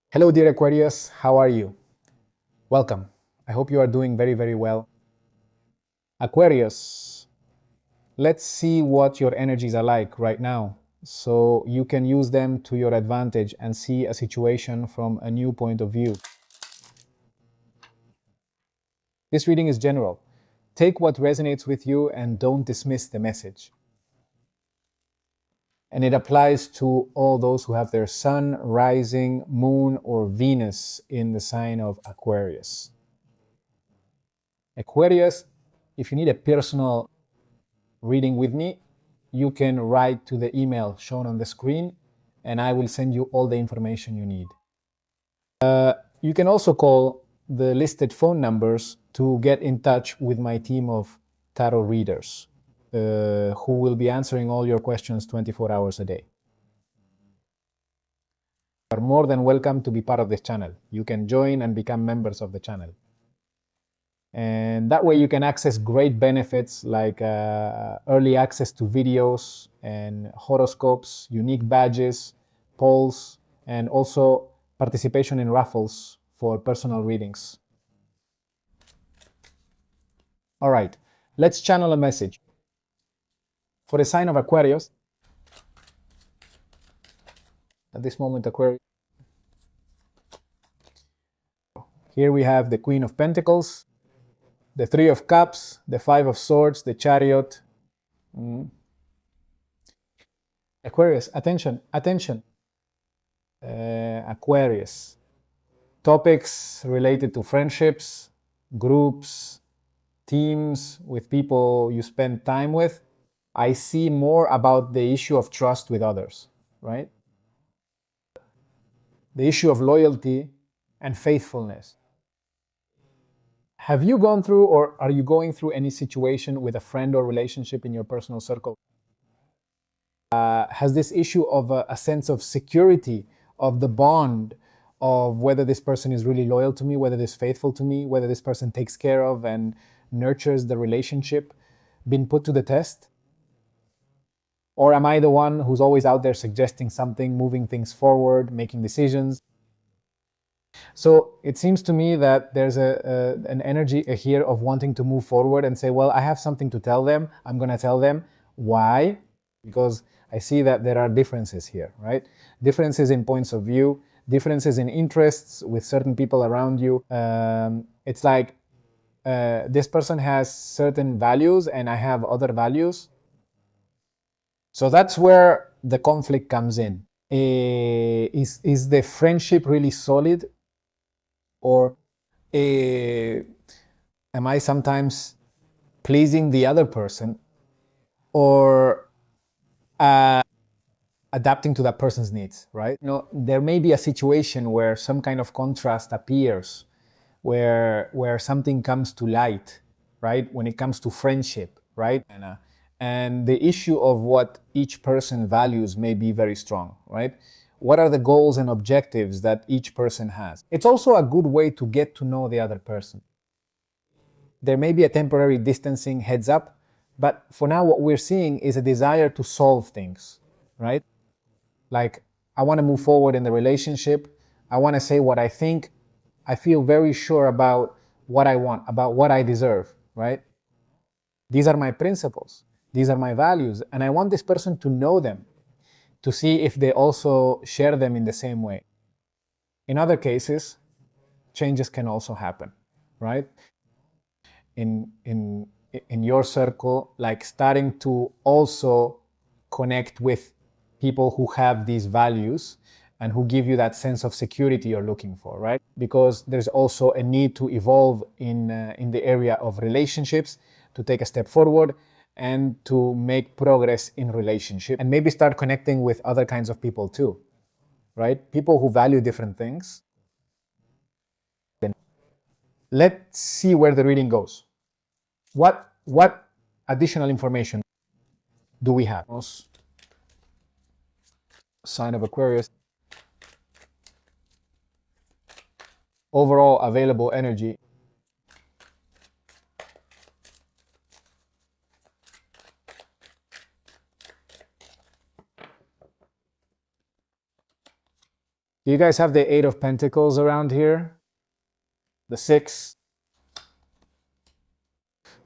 Hello, dear Aquarius. How are you? Welcome. I hope you are doing very, very well. Aquarius, let's see what your energies are like right now so you can use them to your advantage and see a situation from a new point of view. This reading is general. Take what resonates with you and don't dismiss the message. And it applies to all those who have their sun, rising, moon, or Venus in the sign of Aquarius. Aquarius, if you need a personal reading with me, you can write to the email shown on the screen and I will send you all the information you need. You can also call the listed phone numbers to get in touch with my team of tarot readers who will be answering all your questions 24 hours a day. You are more than welcome to be part of this channel. You can join and become members of the channel. And that way you can access great benefits like early access to videos and horoscopes, unique badges, polls, and also participation in raffles for personal readings. All right, let's channel a message. For the sign of Aquarius, at this moment, Aquarius, here we have the Queen of Pentacles, the Three of Cups, the Five of Swords, the Chariot. Aquarius, attention, attention. Aquarius. Topics related to friendships, groups, teams, with people you spend time with. I see more about the issue of trust with others, right? The issue of loyalty and faithfulness. Have you gone through or are you going through any situation with a friend or relationship in your personal circle? Has this issue of a sense of security, of the bond, of whether this person is really loyal to me, whether this is faithful to me, whether this person takes care of and nurtures the relationship, been put to the test? Or am I the one who's always out there suggesting something, moving things forward, making decisions? So it seems to me that there's an energy here of wanting to move forward and say, well, I have something to tell them. I'm going to tell them. Why? Because I see that there are differences here, right? Differences in points of view, differences in interests with certain people around you. It's like this person has certain values and I have other values. So that's where the conflict comes in. Is the friendship really solid? Or am I sometimes pleasing the other person or adapting to that person's needs, right? There may be a situation where some kind of contrast appears, where something comes to light, right? When it comes to friendship, right? And the issue of what each person values may be very strong, right? What are the goals and objectives that each person has? It's also a good way to get to know the other person. There may be a temporary distancing heads up, but for now, what we're seeing is a desire to solve things, right? Like, I want to move forward in the relationship. I want to say what I think. I feel very sure about what I want, about what I deserve, right? These are my principles. These are my values. And I want this person to know them, to see if they also share them in the same way. In other cases, changes can also happen, right? In your circle, like starting to also connect with people who have these values and who give you that sense of security you're looking for, right? Because there's also a need to evolve in the area of relationships, to take a step forward and to make progress in relationship and maybe start connecting with other kinds of people too, right? People who value different things. Then let's see where the reading goes. What additional information do we have? Sign of Aquarius. Overall available energy. Do you guys have the Eight of Pentacles around here? The Six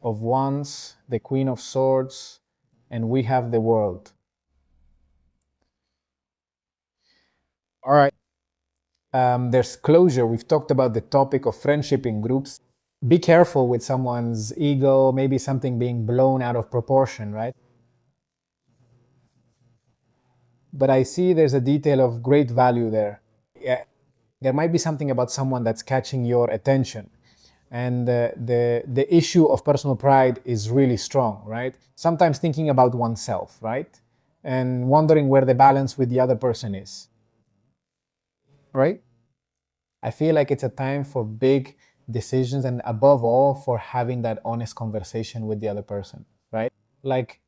of Wands, the Queen of Swords, and we have the World. All right. There's closure. We've talked about the topic of friendship in groups. Be careful with someone's ego, maybe something being blown out of proportion, right? But I see there's a detail of great value there. Yeah, there might be something about someone that's catching your attention. And the issue of personal pride is really strong, right? Sometimes thinking about oneself, right? And wondering where the balance with the other person is, right? I feel like it's a time for big decisions and above all for having that honest conversation with the other person, right? Like,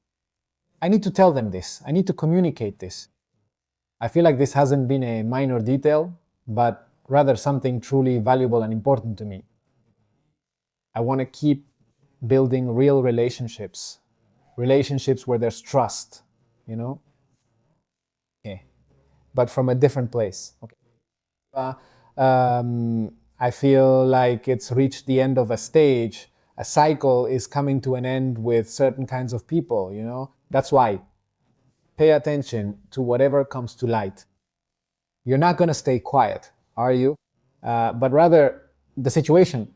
I need to tell them this. I need to communicate this. I feel like this hasn't been a minor detail, but rather something truly valuable and important to me. I want to keep building real relationships, relationships where there's trust, you know? Okay. But from a different place. Okay. I feel like it's reached the end of a stage. A cycle is coming to an end with certain kinds of people, you know? That's why pay attention to whatever comes to light. You're not going to stay quiet, are you? But rather, the situation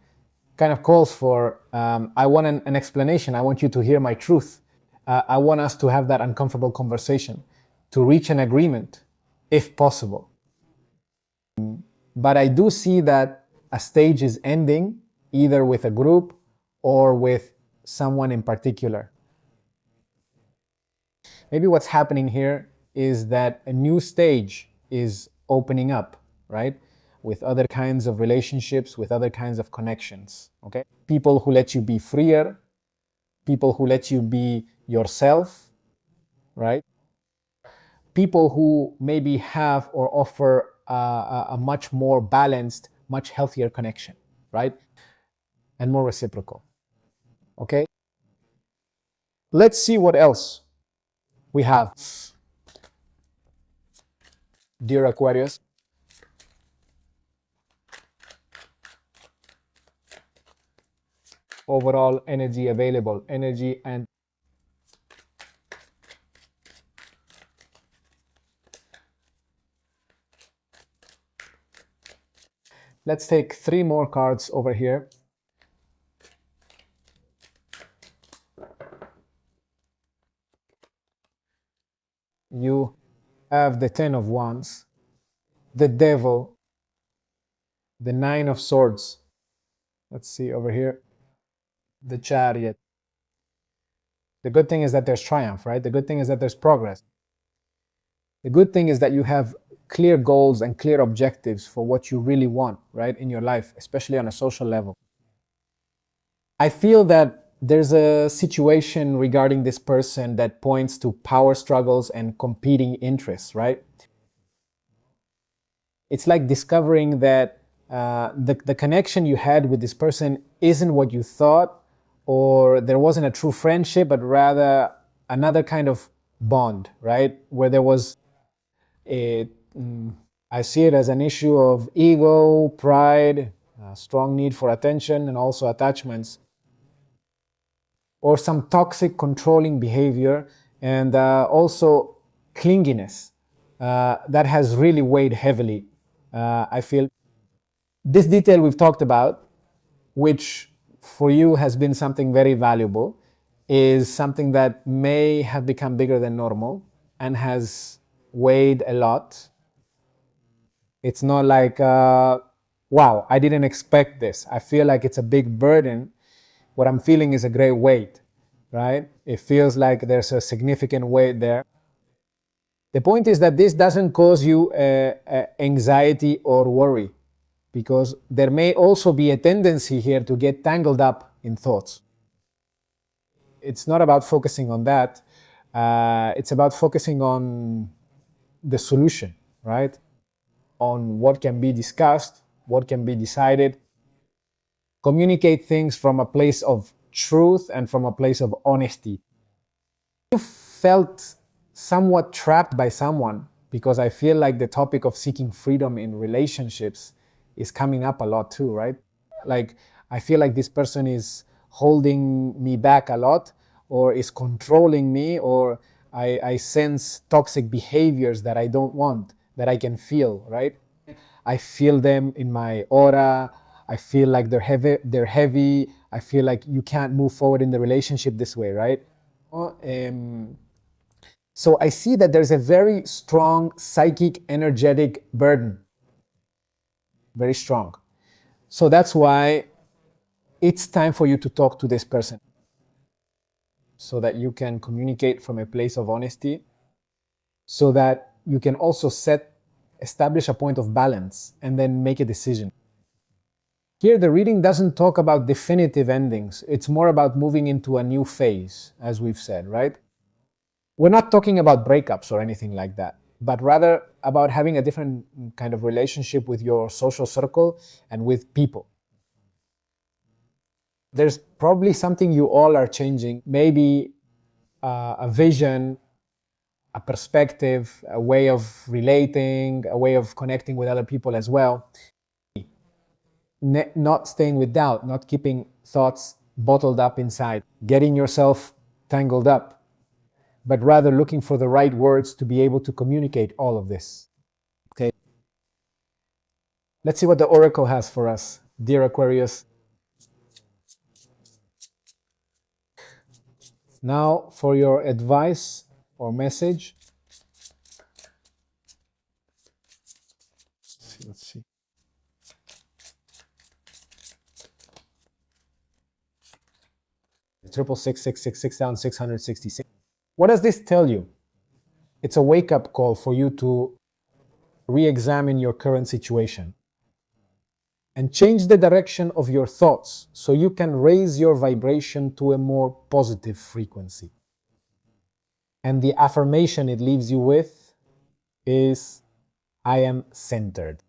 kind of calls for I want an explanation. I want you to hear my truth. I want us to have that uncomfortable conversation, to reach an agreement, if possible. But I do see that a stage is ending, either with a group or with someone in particular. Maybe what's happening here is that a new stage is opening up, right? With other kinds of relationships, with other kinds of connections, okay? People who let you be freer, people who let you be yourself, right? People who maybe have or offer a much more balanced, much healthier connection, right? And more reciprocal, okay? Let's see what else we have. Dear Aquarius, overall energy available, energy and let's take 3 more cards over here. You have the 10 of Wands, the Devil, the 9 of Swords. Let's see over here, the Chariot. The good thing is that there's triumph, right? The good thing is that there's progress. The good thing is that you have clear goals and clear objectives for what you really want, right, in your life, especially on a social level. I feel that there's a situation regarding this person that points to power struggles and competing interests, right? It's like discovering that the connection you had with this person isn't what you thought, or there wasn't a true friendship, but rather another kind of bond, right? Where there was a, I see it as an issue of ego, pride, strong need for attention, and also attachments, or some toxic controlling behavior, and also clinginess that has really weighed heavily. I feel this detail we've talked about, which for you has been something very valuable, is something that may have become bigger than normal and has weighed a lot. It's not like, wow, I didn't expect this. I feel like it's a big burden. What I'm feeling is a great weight, right? It feels like there's a significant weight there. The point is that this doesn't cause you anxiety or worry, because there may also be a tendency here to get tangled up in thoughts. It's not about focusing on that. It's about focusing on the solution, right? On what can be discussed, what can be decided. Communicate things from a place of truth and from a place of honesty. You felt somewhat trapped by someone, because I feel like the topic of seeking freedom in relationships is coming up a lot too, right? Like, I feel like this person is holding me back a lot, or is controlling me, or I sense toxic behaviors that I don't want, that I can feel, right? I feel them in my aura. I feel like they're heavy. They're heavy. I feel like you can't move forward in the relationship this way, right? So I see that there's a very strong psychic, energetic burden, very strong. So that's why it's time for you to talk to this person, so that you can communicate from a place of honesty, so that you can also establish a point of balance and then make a decision. Here, the reading doesn't talk about definitive endings. It's more about moving into a new phase, as we've said, right? We're not talking about breakups or anything like that, but rather about having a different kind of relationship with your social circle and with people. There's probably something you all are changing, maybe a vision, a perspective, a way of relating, a way of connecting with other people as well. Not staying with doubt, not keeping thoughts bottled up inside, getting yourself tangled up, but rather looking for the right words to be able to communicate all of this. Okay. Let's see what the oracle has for us, dear Aquarius. Now, for your advice or message. Let's see. Triple six six six 666. What does this tell you? It's a wake-up call for you to re-examine your current situation and change the direction of your thoughts so you can raise your vibration to a more positive frequency. And the affirmation it leaves you with is, I am centered.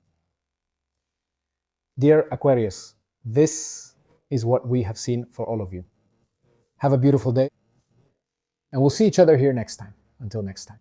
Dear Aquarius, this is what we have seen for all of you. Have a beautiful day, and we'll see each other here next time. Until next time.